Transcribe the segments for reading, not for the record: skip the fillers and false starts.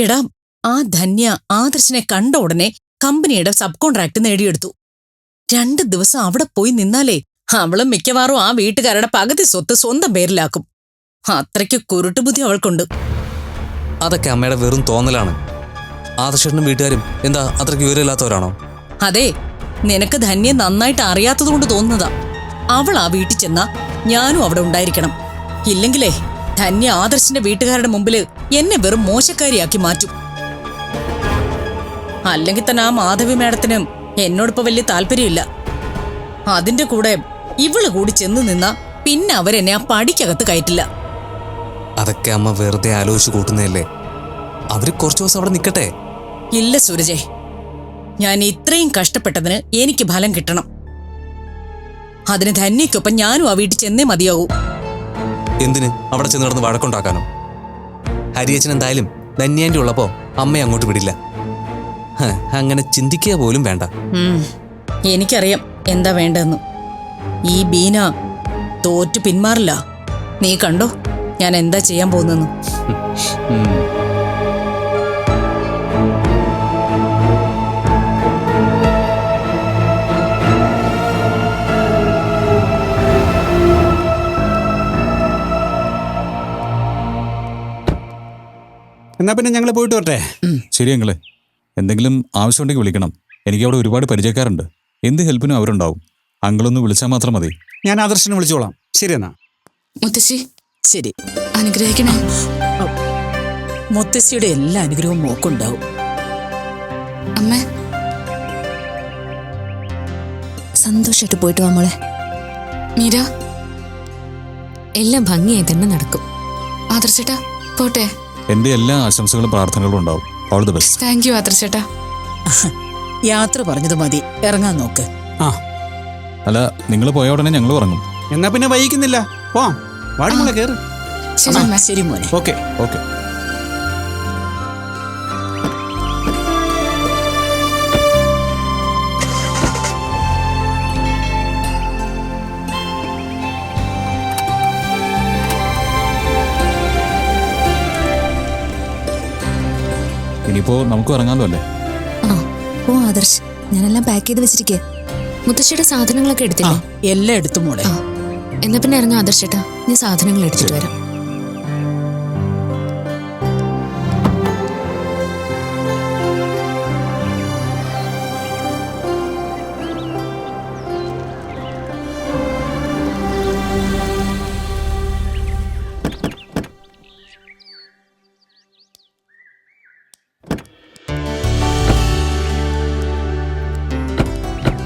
എടാ, ആ ധന്യ ആദർശിനെ കണ്ട ഉടനെ കമ്പനിയുടെ സബ് കോൺട്രാക്ട് നേടിയെടുത്തു. 2 ദിവസം അവിടെ പോയി നിന്നാലേ അവളും മിക്കവാറും ആ വീട്ടുകാരുടെ പകുതി സ്വത്ത് സ്വന്തം പേരിലാക്കും. അത്രയ്ക്ക് കുരുട്ടുബുദ്ധി അവൾക്കുണ്ട്. അതൊക്കെ അമ്മയുടെ വെറും തോന്നലാണ്. ആദർശനും വീട്ടുകാരും എന്താ അത്രയ്ക്ക് വിവരമില്ലാത്തവരാണോ? അതെ, നിനക്ക് ധന്യെ നന്നായിട്ട് അറിയാത്തതുകൊണ്ട് തോന്നുന്നതാ. അവൾ ആ വീട്ടിൽ ചെന്നാ ഞാനും അവിടെ ഉണ്ടായിരിക്കണം. ഇല്ലെങ്കിലേ ധന്യ ആദർശിന്റെ വീട്ടുകാരുടെ മുമ്പില് എന്നെ വെറും മോശക്കാരിയാക്കി മാറ്റും. അല്ലെങ്കിൽ തന്നെ ആ മാധവി മേഡത്തിനും എന്നോടിപ്പോ വലിയ താല്പര്യമില്ല. അതിന്റെ കൂടെ ഇവള് കൂടി ചെന്ന് നിന്നാ പിന്നെ അവരെന്നെ ആ പടിക്കകത്ത് കയറ്റില്ല. അതൊക്കെ അമ്മ വെറുതെ ആലോചിച്ച് കൂട്ടുന്നതല്ലേ. അവര് കുറച്ചു ദിവസം അവിടെ നിൽക്കട്ടെ. ഇല്ല സൂരജേ, ഞാൻ ഇത്രയും കഷ്ടപ്പെട്ടതിന് എനിക്ക് ഫലം കിട്ടണം. അതിന് ധന്യക്കൊപ്പം ഞാനും ആ വീട്ടിൽ ചെന്നേ മതിയാകൂ. എന്തിന് അവിടെ ചെന്ന് കിടന്ന് വഴക്കുണ്ടാക്കാനോ? ഹരിയച്ചൻ എന്തായാലും ധന്യാൻ്റെ ഉള്ളപ്പോ അമ്മയെ അങ്ങോട്ട് വിടില്ല. അങ്ങനെ ചിന്തിക്കുക പോലും വേണ്ട. എനിക്കറിയാം എന്താ വേണ്ടെന്ന്. ഈ ബീന തോറ്റു പിന്മാറില്ല. നീ കണ്ടോ ഞാൻ എന്താ ചെയ്യാൻ പോകുന്നെന്ന്. എന്നാ പിന്നെ ഞങ്ങൾ പോയിട്ട് വരട്ടെ. ശരി അങ്ങളെ, എന്തെങ്കിലും ആവശ്യമുണ്ടെങ്കിൽ വിളിക്കണം. എനിക്ക് അവിടെ ഒരുപാട് പരിചയക്കാരുണ്ട്. എന്ത് ഹെൽപ്പിനും അവരുണ്ടാവും. അങ്കിളൊന്ന് വിളിച്ചാൽ മാത്രം മതി. ഞാൻ ആദർശനെ വിളിച്ചോളാം. ശരി എന്നാ. മുത്തശ്ശി ശരി, അനുഗ്രഹിക്കണേ. മുത്തശ്ശിയുടെ എല്ലാ അനുഗ്രഹവും മോക്കുണ്ടാവും. അമ്മേ, സന്തോഷമായിട്ട് പോയിട്ട് വാ മോളെ. മീര, എല്ലാം ഭംഗിയായി തന്നെ നടക്കും. ആദർശേട്ടാ പോട്ടെ. എൻ്റെ എല്ലാ ആശംസകളും പ്രാർത്ഥനകളും ഉണ്ടാവും. All the best. Thank you ആദർശേട്ടാ. യാത്ര പറഞ്ഞത് മതി, ഇറങ്ങാൻ നോക്ക്. ആ, അല്ല, നിങ്ങൾ പോയ ഉടനെ ഞങ്ങൾ ഉറങ്ങും. എന്നാ പിന്നെ വൈകിക്കുന്നില്ല, പോവാം. വാടി മോളെ, കേറ്. ശരി അമ്മ. ശരി മോനെ. ഓക്കെ. ഓക്കെ. ഇനിയിപ്പോ നമുക്ക് ഇറങ്ങാമല്ലോ അല്ലേ? ആ ഓ ആദർശ്, ഞാനെല്ലാം പാക്ക് ചെയ്ത് വെച്ചിരിക്കേ. മുത്തശ്ശിയുടെ സാധനങ്ങളൊക്കെ എടുത്തില്ലേ? എല്ലാം എടുത്തു മോളെ. എന്നാ പിന്നെ ഇറങ്ങാം ആദർശേട്ടാ. ഞാൻ സാധനങ്ങൾ എടുത്തിട്ട് വരാം.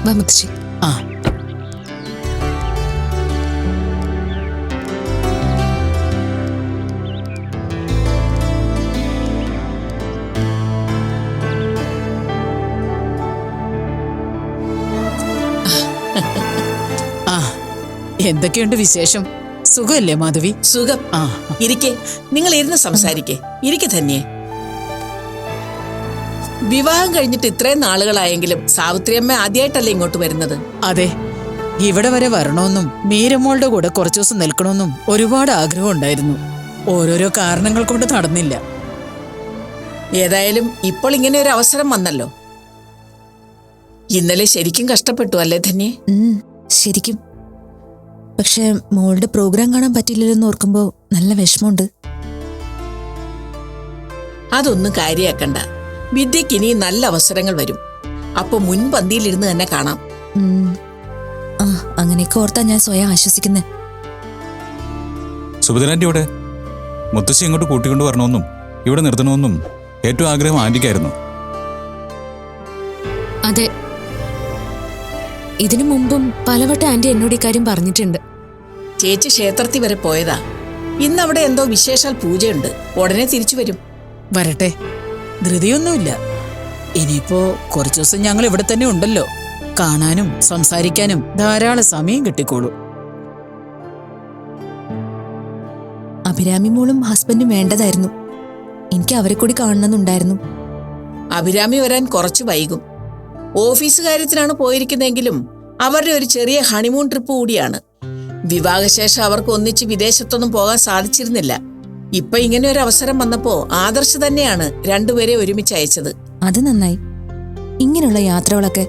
വാ മുത്തശ്ശി. ആ, എന്തൊക്കെയുണ്ട് വിശേഷം? സുഖമല്ലേ മാധവി? സുഖം. ഇരിക്കെ, നിങ്ങൾ ഇരുന്ന് സംസാരിക്കേ. ഇരിക്കെ തന്നെ. വിവാഹം കഴിഞ്ഞിട്ട് ഇത്രയും നാളുകളായെങ്കിലും സാവിത്രിയമ്മ ആദ്യമായിട്ടല്ലേ ഇങ്ങോട്ട് വരുന്നത്? അതെ, ഇവിടെ വരെ വരണമെന്നും മീരമോളുടെ കൂടെ കുറച്ചു ദിവസം നിൽക്കണമെന്നും ഒരുപാട് ആഗ്രഹം ഉണ്ടായിരുന്നു. ഓരോരോ കാരണങ്ങൾ കൊണ്ട് നടന്നില്ല. ഏതായാലും ഇപ്പോൾ ഇങ്ങനെ ഒരു അവസരം വന്നല്ലോ. ഇന്നലെ ശരിക്കും കഷ്ടപ്പെട്ടു അല്ലേ ധന്യെ? ശരിക്കും. പക്ഷെ മോളുടെ പ്രോഗ്രാം കാണാൻ പറ്റിയില്ലെന്ന് ഓർക്കുമ്പോ നല്ല വിഷമമുണ്ട്. അതൊന്നും കാര്യാക്കണ്ട. വിദ്യക്ക് ഇനി നല്ല അവസരങ്ങൾ വരും. അപ്പൊ മുൻപന്തിയിലിരുന്ന് തന്നെ കാണാം. ആ, അങ്ങനെയൊക്കെ ഓർത്താ ഞാൻ സ്വയം ആശ്വസിക്കുന്നേ. സുഭദ്രാൻ്റെ ഇവിടെ മുത്തശ്ശി ഇങ്ങോട്ട് കൂട്ടിക്കൊണ്ട് വരണമെന്നും ഇവിടെ നിർത്തണമെന്നും ഏറ്റവും ആഗ്രഹം ആന്റിക്കായിരുന്നു. അതെ, ഇതിനു മുമ്പും പലവട്ടം ആന്റി എന്നോട് ഇക്കാര്യം പറഞ്ഞിട്ടുണ്ട്. ചേച്ചി ക്ഷേത്രത്തിൽ വരെ പോയതാ. ഇന്ന് അവിടെ എന്തോ വിശേഷാൽ പൂജയുണ്ട്. ഉടനെ തിരിച്ചു വരും. വരട്ടെ, ധൃതിയൊന്നുമില്ല. ഇനിയിപ്പോ കുറച്ചു ദിവസം ഞങ്ങൾ ഇവിടെ തന്നെ ഉണ്ടല്ലോ. കാണാനും സംസാരിക്കാനും ധാരാളം സമയം കിട്ടിക്കോളൂ. അഭിരാമി മോളും ഹസ്ബൻഡും വേണ്ടതായിരുന്നു. എനിക്ക് അവരെ കൂടി കാണണമെന്നുണ്ടായിരുന്നു. അഭിരാമി വരാൻ കുറച്ച് വൈകും. ഓഫീസ് കാര്യത്തിനാണ് പോയിരിക്കുന്നതെങ്കിലും അവരുടെ ഒരു ചെറിയ ഹണിമൂൺ ട്രിപ്പ് കൂടിയാണ്. വിവാഹശേഷം അവർക്ക് ഒന്നിച്ച് വിദേശത്തൊന്നും പോകാൻ സാധിച്ചിരുന്നില്ല. ഇപ്പൊ ഇങ്ങനെ ഒരു അവസരം വന്നപ്പോ ആദർശ് തന്നെയാണ് രണ്ടുപേരെ ഒരുമിച്ച് അയച്ചത്. അത് നന്നായി. ഇങ്ങനെയുള്ള യാത്രകളൊക്കെ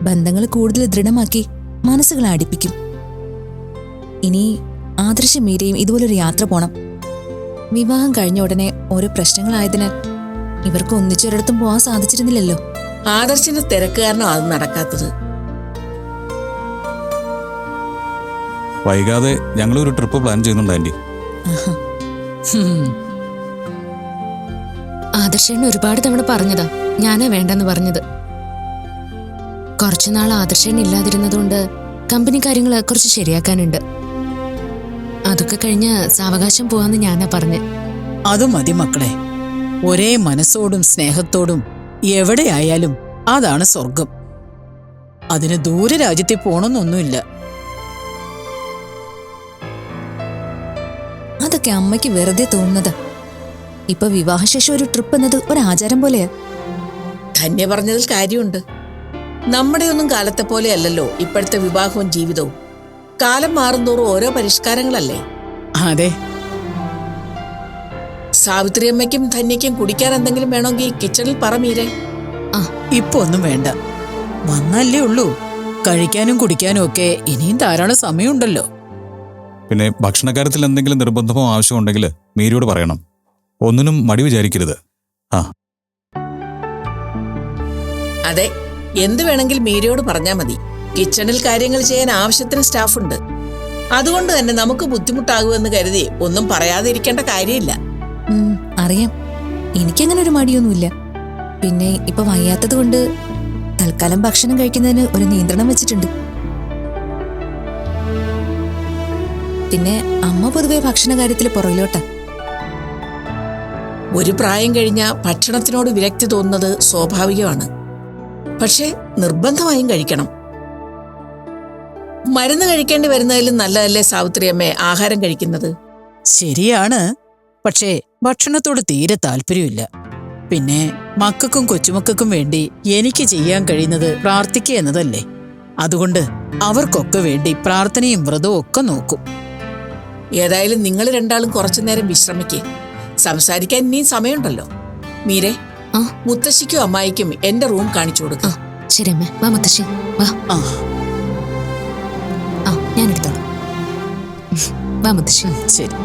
ബന്ധങ്ങൾ കൂടുതൽ ദൃഢമാക്കി മനസ്സുകളെ അടുപ്പിക്കും. ഇനി ആദർശ മീരയും ഇതുപോലൊരു യാത്ര പോണം. വിവാഹം കഴിഞ്ഞ ഉടനെ ഓരോ പ്രശ്നങ്ങളായതിനാൽ ഇവർക്ക് ഒന്നിച്ചൊരിടത്തും പോകാൻ സാധിച്ചിരുന്നില്ലല്ലോ. ആദർശിന്റെ തിരക്ക് കാരണം അത് നടക്കാത്തത്. വൈകാതെ ഞങ്ങളൊരു ട്രിപ്പ് പ്ലാൻ ചെയ്യുന്നുണ്ട് ആന്റി. ആദർശേണ്ണ ഒരുപാട് തവണ പറഞ്ഞതാ, ഞാനാ വേണ്ടെന്ന് പറഞ്ഞത്. കുറച്ചുനാൾ ആദർശേണ്ണ ഇല്ലാതിരുന്നതുകൊണ്ട് കമ്പനി കാര്യങ്ങൾ കുറച്ച് ശരിയാക്കാനുണ്ട്. അതൊക്കെ കഴിഞ്ഞ് സാവകാശം പോവാന്ന് ഞാനാ പറഞ്ഞ്. അത് മതി മക്കളെ. ഒരേ മനസ്സോടും സ്നേഹത്തോടും എവിടെയായാലും അതാണ് സ്വർഗം. അതിന് ദൂരെ രാജ്യത്തിൽ പോണമെന്നൊന്നുമില്ല. അതൊക്കെ അമ്മയ്ക്ക് വെറുതെ തോന്നുന്നത്. ഇപ്പൊ വിവാഹശേഷം ഒരു ട്രിപ്പ് എന്നത് ഒരു ആചാരം പോലെയാ. ധന്യ പറഞ്ഞതിൽ കാര്യമുണ്ട്. നമ്മുടെ ഒന്നും കാലത്തെ പോലെ അല്ലല്ലോ ഇപ്പോഴത്തെ വിവാഹവും ജീവിതവും. കാലം മാറുന്തോറും ഓരോ പരിഷ്കാരങ്ങളല്ലേ. അതെ. സാവിത്രി അമ്മയ്ക്കും ധന്യയ്ക്കും കുടിക്കാൻ എന്തെങ്കിലും വേണമെങ്കിൽ കിച്ചണിൽ പറ മീരെ. ഇപ്പൊ ഒന്നും വേണ്ട, വന്നല്ലേ ഉള്ളൂ. കഴിക്കാനും കുടിക്കാനും ഒക്കെ ഇനിയും ധാരാളം സമയമുണ്ടല്ലോ. പിന്നെ ഭക്ഷണക്കാര്യത്തിൽ എന്തെങ്കിലും നിർബന്ധമോ ആവശ്യമുണ്ടെങ്കിൽ മീരയോട് പറയണം. ഒന്നിനും മടി വിചാരിക്കരുത്. അതെ, എന്ത് വേണമെങ്കിലും മീരയോട് പറഞ്ഞാൽ മതി. കിച്ചണിൽ കാര്യങ്ങൾ ചെയ്യാൻ ആവശ്യത്തിന് സ്റ്റാഫുണ്ട്. അതുകൊണ്ട് തന്നെ നമുക്ക് ബുദ്ധിമുട്ടാകുമെന്ന് കരുതി ഒന്നും പറയാതിരിക്കേണ്ട കാര്യമില്ല. അറിയാം, എനിക്കങ്ങനെ ഒരു മടിയൊന്നുമില്ല. പിന്നെ ഇപ്പൊ വയ്യാത്തത് കൊണ്ട് തൽക്കാലം ഭക്ഷണം കഴിക്കുന്നതിന് ഒരു നിയന്ത്രണം വെച്ചിട്ടുണ്ട്. പിന്നെ അമ്മ പൊതുവെ ഭക്ഷണ കാര്യത്തിൽ പുറകിലോട്ടാ. ഒരു പ്രായം കഴിഞ്ഞ ഭക്ഷണത്തിനോട് വിരക്തി തോന്നുന്നത് സ്വാഭാവികമാണ്. പക്ഷെ നിർബന്ധമായും കഴിക്കണം. മരുന്ന് കഴിക്കേണ്ടി വരുന്നതിലും നല്ലതല്ലേ സാവിത്രി അമ്മേ ആഹാരം കഴിക്കുന്നത്? ശരിയാണ്, പക്ഷേ ഭക്ഷണത്തോട് തീരെ താല്പര്യമില്ല. പിന്നെ മക്കൾക്കും കൊച്ചുമക്കൾക്കും വേണ്ടി എനിക്ക് ചെയ്യാൻ കഴിയുന്നത് പ്രാർത്ഥിക്കുക എന്നതല്ലേ. അതുകൊണ്ട് അവർക്കൊക്കെ വേണ്ടി പ്രാർത്ഥനയും വ്രതവും ഒക്കെ നോക്കും. ഏതായാലും നിങ്ങൾ രണ്ടാളും കുറച്ചു നേരം വിശ്രമിക്കേ. സംസാരിക്കാൻ ഇനിയും സമയമുണ്ടല്ലോ. മീരെ, മുത്തശ്ശിക്കും അമ്മായിക്കും എന്റെ റൂം കാണിച്ചു കൊടുക്കാം. ശരി അമ്മേ, വാ മുത്തശ്ശി വാ. ഞാൻ എടുത്തോളാം. വാ മുത്തശ്ശി. ശരി.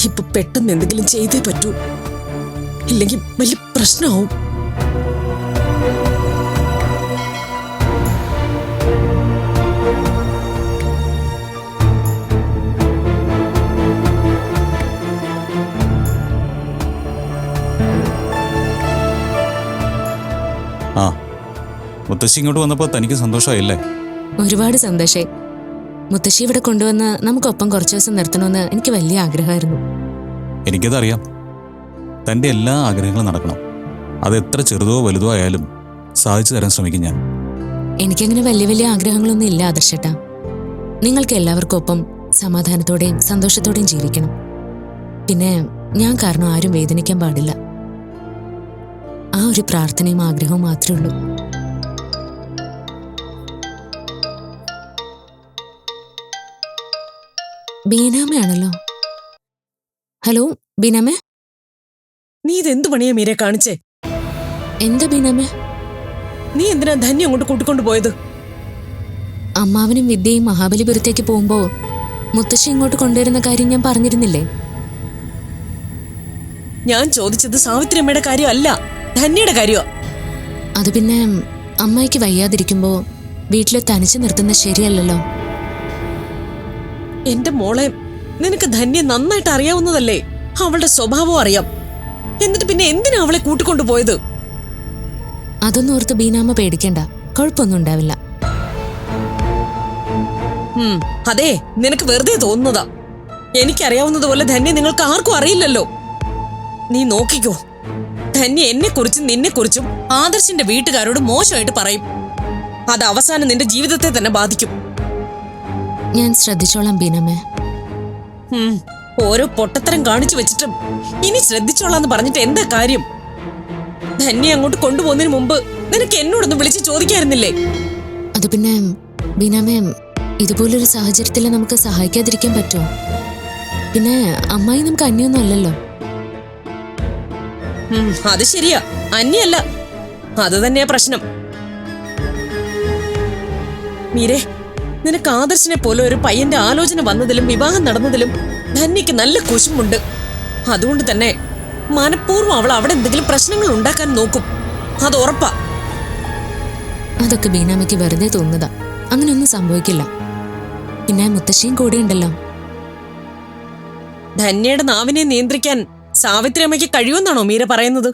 ഇപ്പൊ പെട്ടെന്ന് എന്തെങ്കിലും ചെയ്തേ പറ്റൂ, ഇല്ലെങ്കിൽ വലിയ പ്രശ്നമാവും. മുത്തശ്ശി ഇങ്ങോട്ട് വന്നപ്പോ തനിക്ക് സന്തോഷമായില്ലേ? ഒരുപാട് സന്തോഷായി. മുത്തശ്ശി ഇവിടെ കൊണ്ടുവന്ന് നമുക്കൊപ്പം കുറച്ചു ദിവസം നിർത്തണമെന്ന് എനിക്ക് വലിയ ആഗ്രഹമായിരുന്നു. എനിക്കതറിയാം. തൻ്റെ എല്ലാ ആഗ്രഹങ്ങളും നടക്കണം. അത് എത്ര ചെറുതോ വലുതോ ആയാലും സാധിച്ചു തരാൻ ശ്രമിക്കും ഞാൻ. എനിക്കങ്ങനെ വലിയ വലിയ ആഗ്രഹങ്ങളൊന്നും ഇല്ല ആദർശേട്ടാ. നിങ്ങൾക്ക് എല്ലാവർക്കും ഒപ്പം സമാധാനത്തോടെയും സന്തോഷത്തോടെയും ജീവിക്കണം. പിന്നെ ഞാൻ കാരണം ആരും വേദനിക്കാൻ പാടില്ല. ആ ഒരു പ്രാർത്ഥനയും ആഗ്രഹവും മാത്രമേ ഉള്ളൂ. ബീനാമയാണല്ലോ. ഹലോ ബീനാമേ. നീ ഇതെന്തു പണിയാ മീരെ കാണിച്ചേ? എന്താ ബീനാമേ? നീ എന്തിനാ ധന്യ അങ്ങോട്ട് കൂട്ടിക്കൊണ്ടു പോയത്? അമ്മാവനും വിദ്യയും മഹാബലിപുരത്തേക്ക് പോകുമ്പോ മുത്തശ്ശി ഇങ്ങോട്ട് കൊണ്ടുവരുന്ന കാര്യം ഞാൻ പറഞ്ഞിരുന്നില്ലേ? ഞാൻ ചോദിച്ചത് സാവിത്രി അമ്മയുടെ കാര്യമല്ല, ധന്യയുടെ കാര്യമാ. അത് പിന്നെ അമ്മായിക്ക് വയ്യാതിരിക്കുമ്പോ വീട്ടിൽ തനിച്ച് നിർത്തുന്നത് ശരിയല്ലല്ലോ. എന്റെ മോളെ, നിനക്ക് ധന്യ നന്നായിട്ട് അറിയാവുന്നതല്ലേ? അവളുടെ സ്വഭാവം അറിയാം. എന്നിട്ട് പിന്നെ എന്തിനാ അവളെ കൂട്ടിക്കൊണ്ടു പോയത്? അതൊന്നും ഓർത്ത് ബീനാമ്മ പേടിക്കണ്ട, കുഴപ്പമൊന്നും ഉണ്ടാവില്ല. അതെ, നിനക്ക് വെറുതെ തോന്നുന്നതാ. എനിക്കറിയാവുന്നതുപോലെ ധന്യ നിങ്ങൾക്ക് ആർക്കും അറിയില്ലല്ലോ. നീ നോക്കിക്കോ, ധന്യ എന്നെക്കുറിച്ചും നിന്നെക്കുറിച്ചും ആദർശിന്റെ വീട്ടുകാരോട് മോശമായിട്ട് പറയും. അത് അവസാനം നിന്റെ ജീവിതത്തെ തന്നെ ബാധിക്കും. ഞാൻ ശ്രദ്ധിച്ചോളാം ബീനമ്മേ. ഓരോ പൊട്ടത്തരം കാണിച്ചു വെച്ചിട്ടും ഇനി ശ്രദ്ധിച്ചോളാന്ന് പറഞ്ഞിട്ട് എന്താ കാര്യം? ധന്യ അങ്ങോട്ട് കൊണ്ടുപോകുന്നതിന് മുമ്പ് നിനക്ക് എന്നോടൊന്ന് വിളിച്ച് ചോദിക്കായിരുന്നില്ലേ? അത് പിന്നെ ബീനമ്മേ, ഇതുപോലൊരു സാഹചര്യത്തിൽ നമുക്ക് സഹായിക്കാതിരിക്കാൻ പറ്റുമോ? പിന്നെ അമ്മായി നമുക്ക് അന്യൊന്നും അല്ലല്ലോ. അത് ശരിയാ, അന്യല്ല. അത് തന്നെയാ പ്രശ്നം. മീരെ, നിനക്ക് ആദർശിനെ പോലെ ഒരു പയ്യന്റെ ആലോചന വന്നതിലും വിവാഹം നടന്നതിലും ധന്യക്ക് നല്ല കുശുമുണ്ട്. അതുകൊണ്ട് തന്നെ മനഃപൂർവ്വം അവൾ അവിടെ എന്തെങ്കിലും പ്രശ്നങ്ങൾ ഉണ്ടാക്കാൻ നോക്കും. അത് ഉറപ്പാ. അതൊക്കെ ബീനാമ്മയ്ക്ക് വെറുതെ തോന്നുന്നതാ. അങ്ങനെയൊന്നും സംഭവിക്കില്ല. പിന്നെ മുത്തശ്ശിയും കൂടെ ഉണ്ടല്ലോ. ധന്യയുടെ നാവിനെ നിയന്ത്രിക്കാൻ സാവിത്രി അമ്മയ്ക്ക് കഴിയുമെന്നാണോ മീര പറയുന്നത്?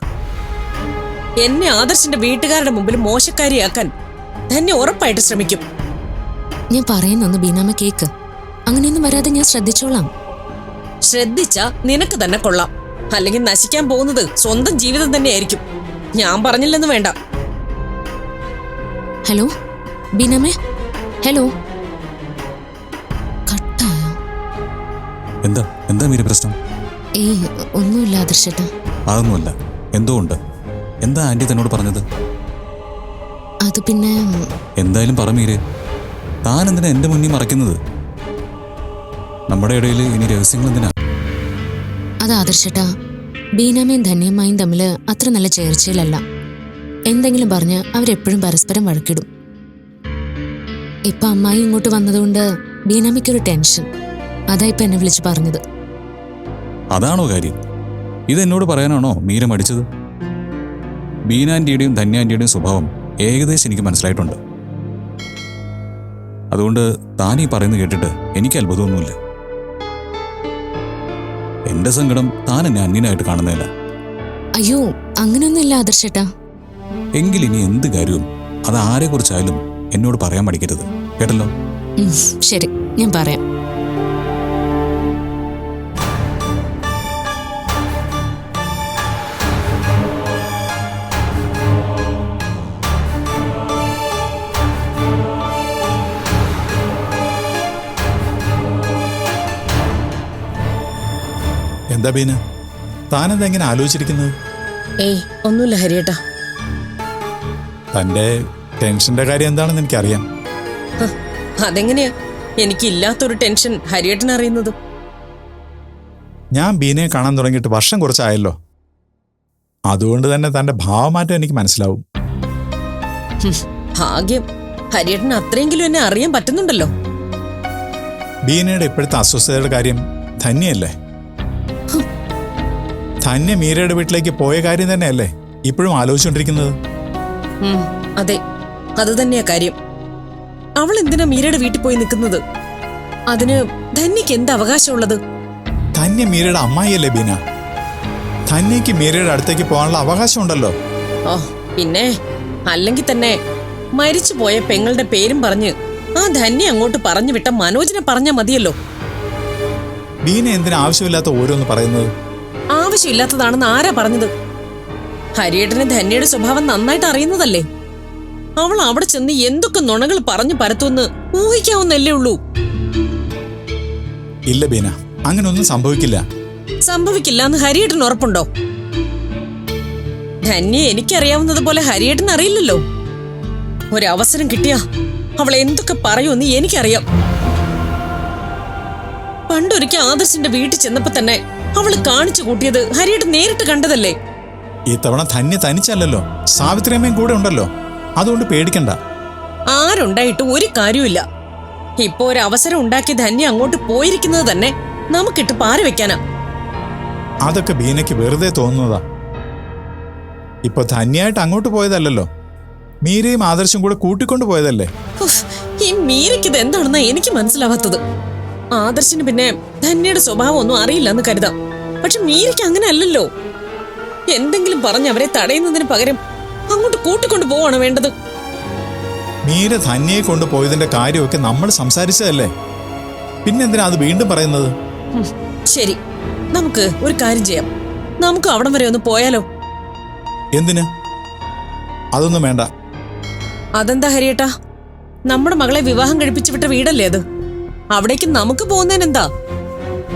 എന്നെ ആദർശിന്റെ വീട്ടുകാരുടെ മുമ്പിൽ മോശക്കാരിയാക്കാൻ ധന്യ ഉറപ്പായിട്ട് ശ്രമിക്കും. ഞാൻ പറയുന്നൊന്ന് ബീനാമ്മ കേക്ക്. അങ്ങനെയൊന്നും വരാതെ ഞാൻ ശ്രദ്ധിച്ചോളാം. ശ്രദ്ധിച്ചാ നിനക്ക് തന്നെ കൊള്ളാം. അല്ലെങ്കിൽ നശിക്കാൻ പോകുന്നത് സ്വന്തം ജീവിതം തന്നെയായിരിക്കും. ഞാൻ പറഞ്ഞില്ലെന്ന് വേണ്ട. ഹലോ ബീനാമ്മേ, ഹലോ. കട്ടായോ? എന്താ മീര പ്രശ്നം? ഏയ് ഒന്നുമില്ല ആദർശേട്ടാ. അതൊന്നുമല്ല, എന്തോ ഉണ്ട്. എന്താ ആന്റി തന്നോട് പറഞ്ഞത്? അത് പിന്നെ എന്തായാലും പറ മീരെ. താൻ എന്തിനാ എന്റെ മുന്നിൽ മറയ്ക്കുന്നത്? നമ്മുടെ ഇടയിൽ ഇനി രഹസ്യങ്ങൾ എന്തിനാ? അത് ആദർശേട്ടാ, ബീനാമ്മയും ധന്യമ്മയും തമ്മിൽ അത്ര നല്ല ചേർച്ചയിലല്ല. എന്തെങ്കിലും പറഞ്ഞ് അവരെപ്പോഴും പരസ്പരം വഴക്കിടും. ഇപ്പൊ അമ്മായി ഇങ്ങോട്ട് വന്നതുകൊണ്ട് ബീനാമ്മയ്ക്കൊരു ടെൻഷൻ. അതാ ഇപ്പൊ എന്നെ വിളിച്ച് പറഞ്ഞത്. അതാണോ കാര്യം? ഇതെന്നോട് പറയാനാണോ മീര മടിച്ചത്? ബീനാന്റിയുടെയും ധന്യാന്റിയുടെയും സ്വഭാവം ഏകദേശം എനിക്ക് മനസ്സിലായിട്ടുണ്ട്. അതുകൊണ്ട് താൻ ഈ പറയുന്നത് കേട്ടിട്ട് എനിക്ക് അത്ഭുതമൊന്നുമില്ല. എന്റെ സങ്കടം താൻ എന്നെ അന്യനായിട്ട് കാണുന്നില്ല. അയ്യോ, അങ്ങനെയൊന്നുമില്ല ആദർശേട്ടാ. എങ്കിൽ ഇനി എന്ത് കാര്യവും അത് ആരെക്കുറിച്ചായാലും എന്നോട് പറയാൻ മടിക്കരുത്, കേട്ടല്ലോ? ശരി, ഞാൻ പറയാം. എന്താ ബീന, താനെന്താ എങ്ങനെ ആലോചിച്ചിരിക്കുന്നത്? ഏയ് ഒന്നുമില്ല ഹരിയേട്ടാ. തന്റെ ടെൻഷന്റെ കാര്യം എന്താണെന്ന് എനിക്കറിയാം. അതെങ്ങനെയാ എനിക്കില്ലാത്തൊരു ടെൻഷൻ ഹരിയേട്ടൻ അറിയുന്നത്? ഞാൻ ബീനയെ കാണാൻ തുടങ്ങിയിട്ട് വർഷം കുറച്ചായല്ലോ. അതുകൊണ്ട് തന്നെ തന്റെ ഭാവമാറ്റം എനിക്ക് മനസ്സിലാവും. ഭാഗ്യം, ഹരിയേട്ടൻ അത്രയെങ്കിലും എന്നെ അറിയാൻ പറ്റുന്നുണ്ടല്ലോ. ബീനയുടെ ഇപ്പോഴത്തെ അസ്വസ്ഥതയുടെ കാര്യം ധന്യല്ലേ? ധന്യ മീരയുടെ വീട്ടിലേക്ക് പോയ കാര്യം തന്നെയല്ലേ ഇപ്പോഴും ആലോചിച്ചുകൊണ്ടിരിക്കുന്നത്? അതെ, അത് തന്നെയാ കാര്യം. അവൾ എന്തിനാ മീരയുടെ വീട്ടിൽ പോയി നിൽക്കുന്നത്? അതിന് ധന്യക്ക് എന്ത് അവകാശമുള്ളത്? ധന്യ മീരയുടെ അമ്മായിയല്ലേ ബീന? ധന്യക്ക് മീരയുടെ അടുത്തേക്ക് പോകാനുള്ള അവകാശം ഉണ്ടല്ലോ. ഓ പിന്നെ, അല്ലെങ്കിൽ തന്നെ മരിച്ചു പോയ പെങ്ങളുടെ പേരും പറഞ്ഞ് ആ ധന്യ അങ്ങോട്ട് പറഞ്ഞു വിട്ട മനോജിനെ പറഞ്ഞാ മതിയല്ലോ. ബീന എന്തിനാ ആവശ്യമില്ലാത്ത ഓരോന്ന് പറയുന്നത്? ആവശ്യമില്ലാത്തതാണെന്ന് ആരാ പറഞ്ഞത്? ഹരിയേട്ടന് ധന്യയുടെ സ്വഭാവം നന്നായിട്ട് അറിയുന്നതല്ലേ. അവൾ അവിടെ ചെന്ന് എന്തൊക്കെ നുണകൾ പറഞ്ഞു പരത്തുമെന്ന് ഊഹിക്കാവുന്നല്ലേ ഉള്ളൂ. ഇല്ല ബീന, അങ്ങനൊന്നും സംഭവിക്കില്ല. സംഭവിക്കില്ല എന്ന് ഹരിയേട്ടന് ഉറപ്പുണ്ടോ? ധന്യ എനിക്കറിയാവുന്നത് പോലെ ഹരിയേട്ടൻ അറിയില്ലല്ലോ. ഒരവസരം കിട്ടിയാ അവൾ എന്തൊക്കെ പറയുമെന്ന് എനിക്കറിയാം. പണ്ടൊരിക്കൽ ആദർശിന്റെ വീട്ടിൽ ചെന്നപ്പോ തന്നെ അവള് കാണിച്ചു കൂട്ടിയത് ഹരിയേട്ടൻ നേരിട്ട് കണ്ടതല്ലേ. ഇത്തവണ ധന്യ തനിച്ചല്ലല്ലോ, സാവിത്രിയമ്മയും കൂടെ ഉണ്ടല്ലോ. അതുകൊണ്ട് പേടിക്കണ്ട. ആരുണ്ടായിട്ട് ഒരു കാര്യമില്ല. ഇപ്പൊ ഒരു അവസരം ഉണ്ടാക്കി ധന്യ അങ്ങോട്ട് പോയിരിക്കുന്നത് തന്നെ നമുക്കിട്ട് പാര വെക്കാനാ. അതൊക്കെ ബീനയ്ക്ക് വെറുതെ തോന്നുന്നതാ. ഇപ്പൊ ധന്യായിട്ട് അങ്ങോട്ട് പോയതല്ലല്ലോ, മീരയും ആദർശം കൂടെ കൂട്ടിക്കൊണ്ടു പോയതല്ലേ. ഈ മീരയ്ക്ക് ഇത് എന്താണെന്നാ എനിക്ക് മനസ്സിലാവാത്തത്. ആദർശിന് പിന്നെ ധന്യയുടെ സ്വഭാവം ഒന്നും അറിയില്ലെന്ന് കരുതാം. പക്ഷെ മീരയ്ക്ക് അങ്ങനെ അല്ലല്ലോ. എന്തെങ്കിലും പറഞ്ഞ് അവരെ തടയുന്നതിന് പകരം അങ്ങോട്ട് കൂട്ടിക്കൊണ്ടു പോവാണ് വേണ്ടത്. മീര ധന്യയെ കൊണ്ടുപോയതിന്റെ കാര്യമൊക്കെ നമ്മൾ സംസാരിച്ചതല്ലേ, പിന്നെന്തിനാ അത് വീണ്ടും പറയുന്നത്? ശരി, നമുക്ക് ഒരു കാര്യം ചെയ്യാം. നമുക്ക് അവിടം വരെ ഒന്ന് പോയാലോ? എന്തിന്? അതൊന്നും വേണ്ട. അതെന്താ ഹരിയേട്ടാ? നമ്മുടെ മകളെ വിവാഹം കഴിപ്പിച്ചു വിട്ട വീടല്ലേ അത്? അവിടേക്ക് നമുക്ക് പോകുന്നതിനെന്താ?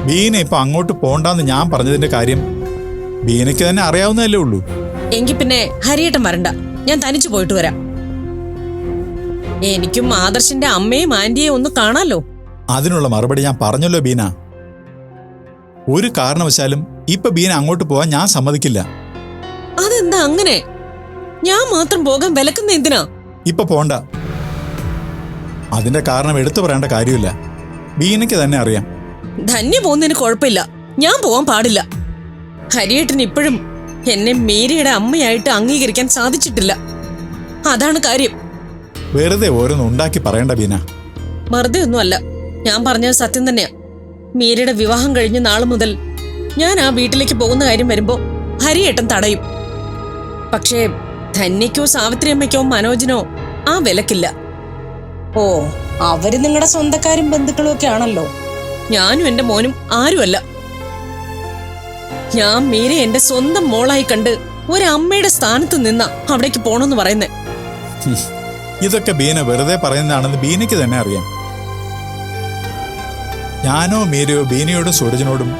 ബീന ഇപ്പൊ അങ്ങോട്ട് പോണ്ടെന്ന് ഞാൻ പറഞ്ഞതിന്റെ കാര്യം ബീനയ്ക്ക് തന്നെ അറിയാവുന്നതല്ലേ ഉള്ളൂ. എങ്കിൽ പിന്നെ ഹരിയേട്ടൻ വരണ്ട, ഞാൻ തനിച്ചു പോയിട്ട് വരാം. എനിക്കും ആദർശിന്റെ അമ്മയും ആന്റിയെയും ഒന്ന് കാണാലോ. അതിനുള്ള മറുപടി ഞാൻ പറഞ്ഞല്ലോ ബീന. ഒരു കാരണവശാലും ഇപ്പൊ ബീന അങ്ങോട്ട് പോവാൻ ഞാൻ സമ്മതിക്കില്ല. അതെന്താ അങ്ങനെ? ഞാൻ മാത്രം പോകാൻ വിലക്കുന്ന എന്തിനാ? ഇപ്പൊ പോണ്ട. അതിന്റെ കാരണം എടുത്തു പറയേണ്ട കാര്യമില്ല, ബീനയ്ക്ക് തന്നെ അറിയാം. ധന്യ പോകുന്നതിന് കുഴപ്പമില്ല, ഞാൻ പോവാൻ പാടില്ല. ഹരിയേട്ടന് ഇപ്പോഴും എന്നെ മീരയുടെ അമ്മയായിട്ട് അംഗീകരിക്കാൻ സാധിച്ചിട്ടില്ല. അതാണ് കാര്യം. വെറുതെ ഓരോന്ന് ഉണ്ടാക്കി പറയണ്ട ബീന. വെറുതെ ഒന്നുമല്ല, ഞാൻ പറഞ്ഞത് സത്യം തന്നെയാ. മീരയുടെ വിവാഹം കഴിഞ്ഞ നാള് മുതൽ ഞാൻ ആ വീട്ടിലേക്ക് പോകുന്ന കാര്യം വരുമ്പോ ഹരിയേട്ടൻ തടയും. പക്ഷേ ധന്യക്കോ സാവിത്രിയമ്മയ്ക്കോ മനോജിനോ ആ വിലക്കില്ല. ഓ, അവര് നിങ്ങളുടെ സ്വന്തക്കാരും ബന്ധുക്കളും ഒക്കെ ആണല്ലോ. ഞാനും എന്റെ മോനും ആരുമല്ല. ഞാൻ മീരെ എന്റെ സ്വന്തം മോളായി കണ്ട് ഒരമ്മയുടെ സ്ഥാനത്ത് നിന്നാ അവിടേക്ക് പോണെന്ന് പറയുന്നേ. ഇതൊക്കെ ബീന വെറുതെ പറയുന്നതാണെന്ന് ബീനയ്ക്ക് തന്നെ അറിയാം. ഞാനോ മീരയോ ബീനയോടും സൂരജിനോടും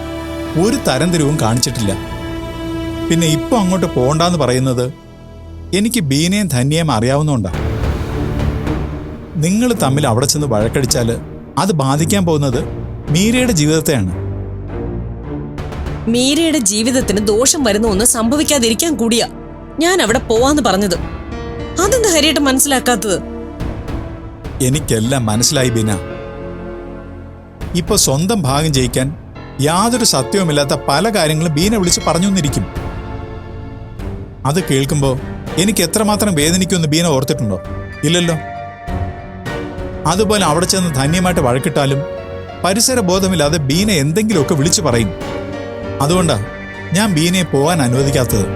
ഒരു തരംതിരിവും കാണിച്ചിട്ടില്ല. പിന്നെ ഇപ്പൊ അങ്ങോട്ട് പോണ്ടാന്ന് പറയുന്നത് എനിക്ക് ബീനയും ധന്യയും അറിയാവുന്നതുകൊണ്ടാ. നിങ്ങൾ തമ്മിൽ അവിടെ ചെന്ന് വഴക്കടിച്ചാല് അത് ബാധിക്കാൻ പോകുന്നത് മീരയുടെ ജീവിതത്തെയാണ്. മീരയുടെ ജീവിതത്തിന് ദോഷം വരുന്ന ഒന്നും സംഭവിക്കാതിരിക്കാൻ കൂടിയാ ഞാൻ അവിടെ പോവാന്ന് പറഞ്ഞത്. അതെന്താ ഹരിയേട്ടൻ മനസ്സിലാക്കാത്തത്? എനിക്കെല്ലാം മനസ്സിലായി ബീന. ഇപ്പൊ സ്വന്തം ഭാഗം ജയിക്കാൻ യാതൊരു സത്യവുമില്ലാത്ത പല കാര്യങ്ങളും ബീന വിളിച്ച് പറഞ്ഞു എന്നിരിക്കും. അത് കേൾക്കുമ്പോ എനിക്ക് എത്രമാത്രം വേദനിക്കുമെന്ന് ബീന ഓർത്തിട്ടുണ്ടോ? ഇല്ലല്ലോ. അതുപോലെ അവിടെ ചെന്ന് ധന്യമായിട്ട് വഴക്കിട്ടാലും പരിസര ബോധമില്ലാതെ ബീന എന്തെങ്കിലുമൊക്കെ വിളിച്ചു പറയും. അതുകൊണ്ടാ ഞാൻ ബീനയെ പോകാൻ അനുവദിക്കാത്തത്.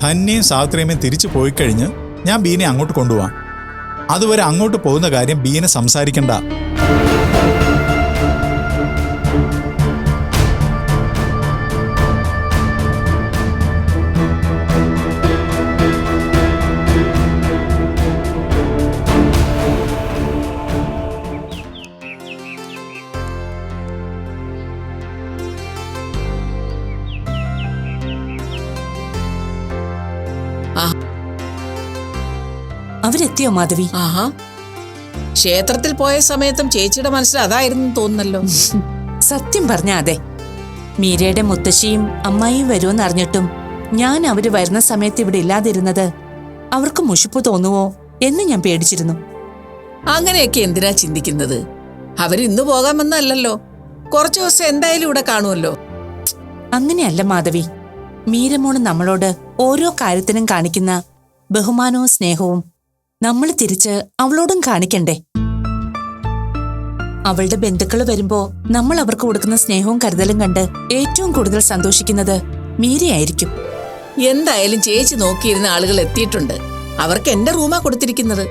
ധന്യയും സാവിത്രിയമ്മയും തിരിച്ചു പോയി കഴിഞ്ഞ് ഞാൻ ബീനയെ അങ്ങോട്ട് കൊണ്ടുപോവാം. അതുവരെ അങ്ങോട്ട് പോകുന്ന കാര്യം ബീന സംസാരിക്കണ്ട. അവരെത്തിയോ മാധവി? ആഹാ, ക്ഷേത്രത്തിൽ പോയ സമയത്തും ചേച്ചിയുടെ മനസ്സിൽ അതായിരുന്നു തോന്നുന്നല്ലോ. സത്യം പറഞ്ഞ അതെ. മീരയുടെ മുത്തശ്ശിയും അമ്മായിയും വരുമെന്ന് അറിഞ്ഞിട്ടും ഞാൻ അവര് വരുന്ന സമയത്ത് ഇവിടെ ഇല്ലാതിരുന്നത് അവർക്ക് മുഷിപ്പ് തോന്നുവോ എന്ന് ഞാൻ പേടിച്ചിരുന്നു. അങ്ങനെയൊക്കെ എന്തിനാ ചിന്തിക്കുന്നത്? അവരിന്ന് പോകാമെന്നല്ലോ, കുറച്ചു ദിവസം എന്തായാലും ഇവിടെ കാണുമല്ലോ. അങ്ങനെയല്ല മാധവി, മീരമോള് നമ്മളോട് ഓരോ കാര്യത്തിനും കാണിക്കുന്ന ബഹുമാനവും സ്നേഹവും നമ്മൾ തിരിച്ച് അവളോടും കാണിക്കണ്ടേ? അവളുടെ ബന്ധുക്കൾ വരുമ്പോ നമ്മൾ അവർക്ക് കൊടുക്കുന്ന സ്നേഹവും കരുതലും കണ്ട് ഏറ്റവും കൂടുതൽ സന്തോഷിക്കുന്നത് മീരയായിരിക്കും. എന്തായാലും ചേച്ചി നോക്കിയിരുന്ന ആളുകൾ എത്തിയിട്ടുണ്ട്. അവർക്ക് എന്റെ റൂമാ കൊടുത്തിരിക്കുന്നത്.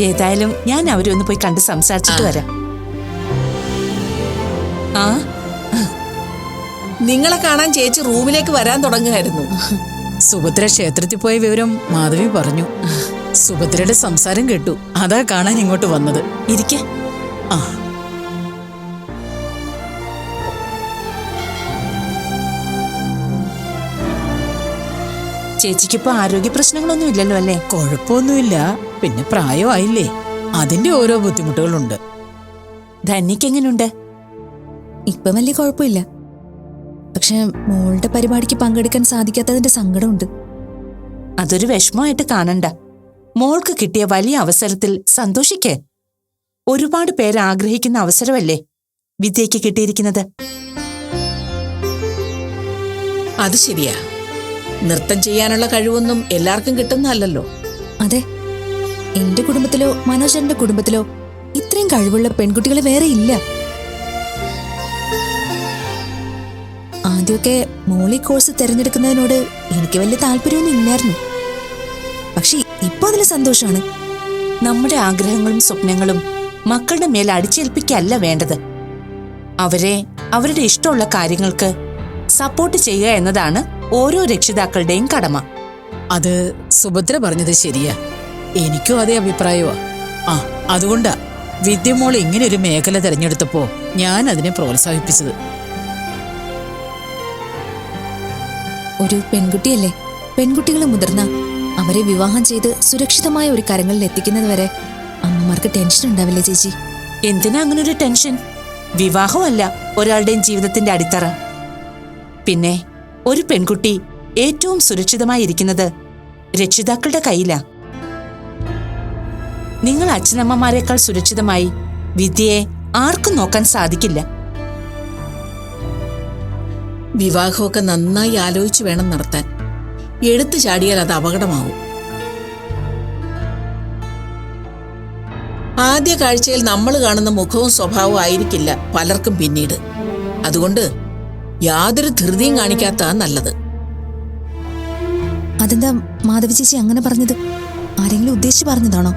ഏതായാലും ഞാൻ അവരെ ഒന്ന് പോയി കണ്ട് സംസാരിച്ചിട്ട് വരാം. ആ, നിങ്ങളെ കാണാൻ ചേച്ചി റൂമിലേക്ക് വരാൻ തുടങ്ങുമായിരുന്നു. സുഭദ്ര ക്ഷേത്രത്തിൽ പോയ വിവരം മാധവി പറഞ്ഞു. സുഭദ്രയുടെ സംസാരം കേട്ടു, അതാ കാണാൻ ഇങ്ങോട്ട് വന്നത്. ഇരിക്കെ. ആ, ചേച്ചിക്കിപ്പോ ആരോഗ്യ പ്രശ്നങ്ങളൊന്നും ഇല്ലല്ലോ അല്ലേ? കുഴപ്പമൊന്നുമില്ല. പിന്നെ പ്രായമായില്ലേ, അതിന്റെ ഓരോ ബുദ്ധിമുട്ടുകളുണ്ട്. ധന്യക്ക് എങ്ങനെയുണ്ട്? ഇപ്പം വലിയ കുഴപ്പമില്ല. പക്ഷെ മോളുടെ പരിപാടിക്ക് പങ്കെടുക്കാൻ സാധിക്കാത്തതിന്റെ സങ്കടമുണ്ട്. അതൊരു വിഷമമായിട്ട് കാണണ്ട. മോൾക്ക് കിട്ടിയ വലിയ അവസരത്തിൽ സന്തോഷിക്കേ. ഒരുപാട് പേര് ആഗ്രഹിക്കുന്ന അവസരമല്ലേ വിദ്യയ്ക്ക് കിട്ടിയിരിക്കുന്നത്. അത് ശരിയാ, നൃത്തം ചെയ്യാനുള്ള കഴിവൊന്നും എല്ലാവർക്കും കിട്ടുന്നതല്ലോ. അതെ, എന്റെ കുടുംബത്തിലോ മനോജന്റെ കുടുംബത്തിലോ ഇത്രയും കഴിവുള്ള പെൺകുട്ടികൾ വേറെ ഇല്ല. ആദ്യമൊക്കെ മോളി കോഴ്സ് തിരഞ്ഞെടുക്കുന്നതിനോട് എനിക്ക് വലിയ താല്പര്യമൊന്നും ഇല്ലായിരുന്നു. പക്ഷെ ഇപ്പൊ അതിൽ സന്തോഷമാണ്. നമ്മുടെ ആഗ്രഹങ്ങളും സ്വപ്നങ്ങളും മക്കളുടെ മേൽ അടിച്ചേൽപ്പിക്കല്ല വേണ്ടത്. അവരെ അവരുടെ ഇഷ്ടമുള്ള കാര്യങ്ങൾക്ക് സപ്പോർട്ട് ചെയ്യുക എന്നതാണ് ഓരോ രക്ഷിതാക്കളുടെയും കടമ. അത് സുഭദ്ര പറഞ്ഞത് ശരിയാ. എനിക്കും അതേ അഭിപ്രായമാ. അതുകൊണ്ടാ വിദ്യമോൾ ഇങ്ങനെ ഒരു മേഖല തിരഞ്ഞെടുത്തപ്പോ ഞാൻ അതിനെ പ്രോത്സാഹിപ്പിച്ചത്. ഒരു പെൺകുട്ടിയല്ലേ, പെൺകുട്ടികൾ മുതിർന്ന അവരെ വിവാഹം ചെയ്ത് സുരക്ഷിതമായ ഒരു കരങ്ങളിൽ എത്തിക്കുന്നത് വരെ അമ്മമാർക്ക് ടെൻഷൻ ഉണ്ടാവില്ലേ ചേച്ചി? എന്തിനാ അങ്ങനൊരു ടെൻഷൻ? വിവാഹമല്ല ഒരാളുടെയും ജീവിതത്തിന്റെ അടിത്തറ. പിന്നെ ഒരു പെൺകുട്ടി ഏറ്റവും സുരക്ഷിതമായിരിക്കുന്നത് രക്ഷിതാക്കളുടെ കയ്യിലാ. നിങ്ങൾ അച്ഛനമ്മമാരെക്കാൾ സുരക്ഷിതമായി വിദ്യയെ ആർക്കും നോക്കാൻ സാധിക്കില്ല. വിവാഹമൊക്കെ നന്നായി ആലോചിച്ച് വേണം നടത്താൻ. എടുത്തു ചാടിയാൽ അത് അപകടമാവും. ആദ്യ കാഴ്ചയിൽ നമ്മൾ കാണുന്ന മുഖവും സ്വഭാവവും ആയിരിക്കില്ല പലർക്കും പിന്നീട്. അതുകൊണ്ട് യാതൊരു ധൃതിയും കാണിക്കാത്ത നല്ലത്. അതെന്താ മാധവി ചേച്ചി അങ്ങനെ പറഞ്ഞത്? ആരെങ്കിലും ഉദ്ദേശിച്ച് പറഞ്ഞതാണോ?